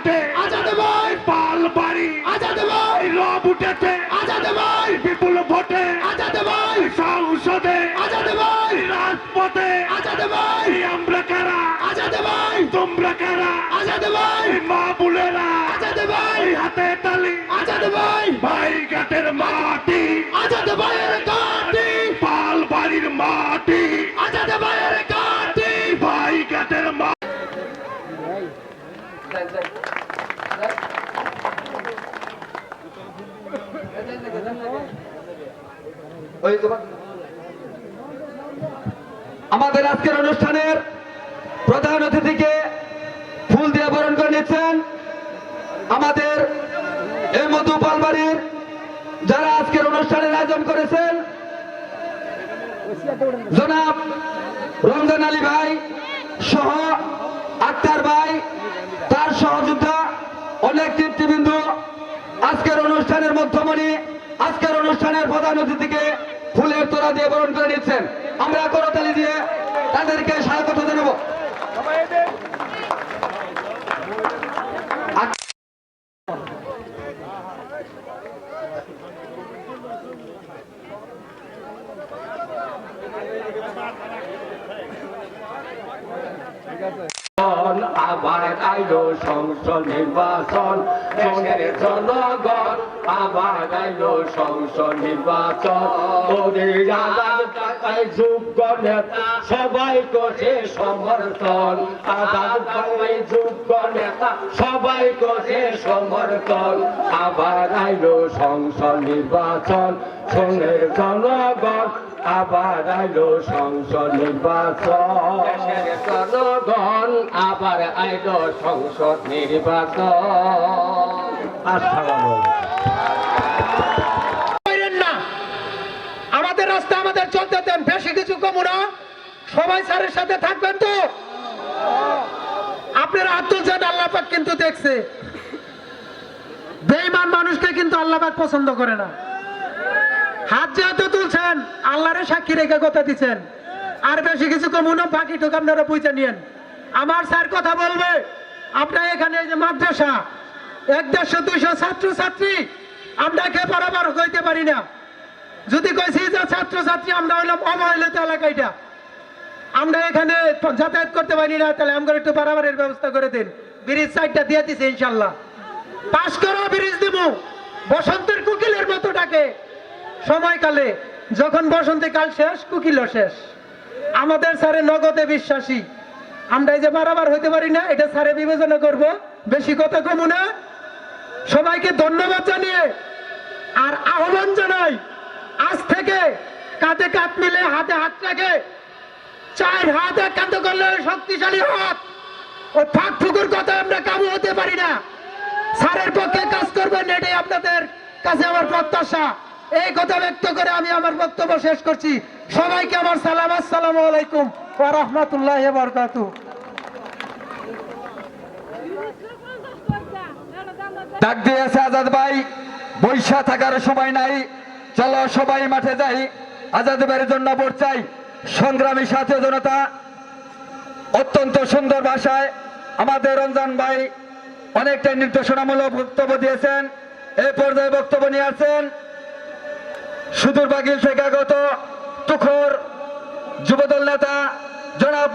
মাঠে আজাদ ভাই, পাল বাড়ি আজাদ ভাই, রব উঠেছে আজাদ ভাই, বিপুল ভোটে আজাদ ভাই, সংসদে আজাদ ভাই, রাজপথে আজাদ ভাই, আমরা কারা আজাদ ভাই, তোমরা কারা আজাদ ভাই, মা বুলেরা আজাদ ভাই, হাতে তালি আজাদ ভাই, ভাই ঘাটের মাটি আজাদ ভাইয়ের কাটি, পাল বাড়ির মাটি আজাদ ভাইয়ের কাটি, ভাই ঘাটের মাটি আমাদের আজকের অনুষ্ঠানের প্রধান অতিথিকে ফুল দিয়ে বরণ করে নিচ্ছেন আমাদের এই মধু পালবাড়ির যারা আজকের অনুষ্ঠানের আয়োজন করেছেন জনাব রমজান আলী ভাই সহ আক্তার ভাই, তার সহযোদ্ধা অনেক নেতৃবৃন্দ আজকের অনুষ্ঠানের মধ্যমণি, আজকের অনুষ্ঠানের প্রধান অতিথিকে ফুলের তোড়া দিয়ে বরণ করে নিচ্ছেন। আমরা করতালি দিয়ে তাদেরকে স্বাগত জানাবো। আবার আইলো সংসদ নির্বাচন, দেশের জনগণ আবার আইলো সংসদ নির্বাচন। ওরে আজাদ কাকাই যোগ্য নেতা সবাই করছে সমর্থন, আজাদ কাকাই যোগ্য নেতা সবাই করছে সমর্থন। আবার আইলো সংসদ নির্বাচন, সঙ্গের জনগণ আবার আইলো সংসদ নির্বাচন। দেশের জনগণ আবার আইলো সংসদ নির্বাচন। আমাদের রাস্তা আমাদের চলতে দেন, বেশি কিছু কমু না, সবাই স্যারের সাথে থাকবেন তো। আপনারা হাত তুলছেন, আল্লাহ পাক কিন্তু দেখছে। বেঈমান মানুষকে কিন্তু আল্লাহ পাক পছন্দ করে না। হাত যেহেতু তুলছেন, আল্লাহরে সাক্ষী রেখে কথা দিচ্ছেন। আর বেশি কিছু কমু না, বাকি টুকু আপনারা বুঝে নিয়েন। আমার স্যার কথা বলবে, আপনার এখানে যে মাদ্রাসা 150-200 ছাত্র ছাত্রী, আমরা কে বরাবর হইতে পারি না। যদি কইছি যে ছাত্র ছাত্রী আমরা হইলাম অবহেলিত এলাকাটা, আমরা এখানে যাতায়াত করতে পারি না, তাহলে আমরা একটু বাড়াবাড়ির ব্যবস্থা করে দিন। ব্রিজ সাইডটা দিয়ে দিছে ইনশাল্লাহ, পাশ করা ব্রিজ দিব। বসন্তের কুকিলের মতো ডাকে সময়কালে, যখন বসন্তকাল শেষ কুকিলও শেষ। আমাদের স্যারে নগদে বিশ্বাসী, আমরা এই যে বারবার হইতে পারি না, এটা স্যারে বিবেচনা করব। বেশি কথা কমু না, সবাইকে ধন্যবাদ জানিয়ে আর আহ্বান জানাই, আজ থেকে কাঁধে কাঁধ মিলে হাতে হাত রেখে 4 হাত একান্ত করলে শক্তিশালী হাত। ওই ফাঁক ফুকুর কথা আমরা কাবু হতে পারি না। স্যারের পক্ষে কাজ করবেন, এটাই আপনাদের কাছে আমার প্রত্যাশা। এই কথা ব্যক্ত করে আমি আমার বক্তব্য শেষ করছি। সবাইকে আমার সালাম, আসসালামু আলাইকুম ওয়া রাহমাতুল্লাহি ওয়া বারাকাতুহু। ডাক দিয়েছে আজাদ ভাই, বৈশা থাকার সময় নাই, চলো সবাই মাঠে যাই, আজাদ ভাইয়ের জন্য ভোট চাই। সংগ্রামী সাথী জনতা, অত্যন্ত সুন্দর ভাষায় আমাদের রমজান ভাই অনেকটা নির্দেশনামূলক বক্তব্য দিয়েছেন। এই পর্যায়ে বক্তব্য নিয়ে আসছেন সুদূর বাগিল থেকে আগত তুখোর যুবদল নেতা জনাব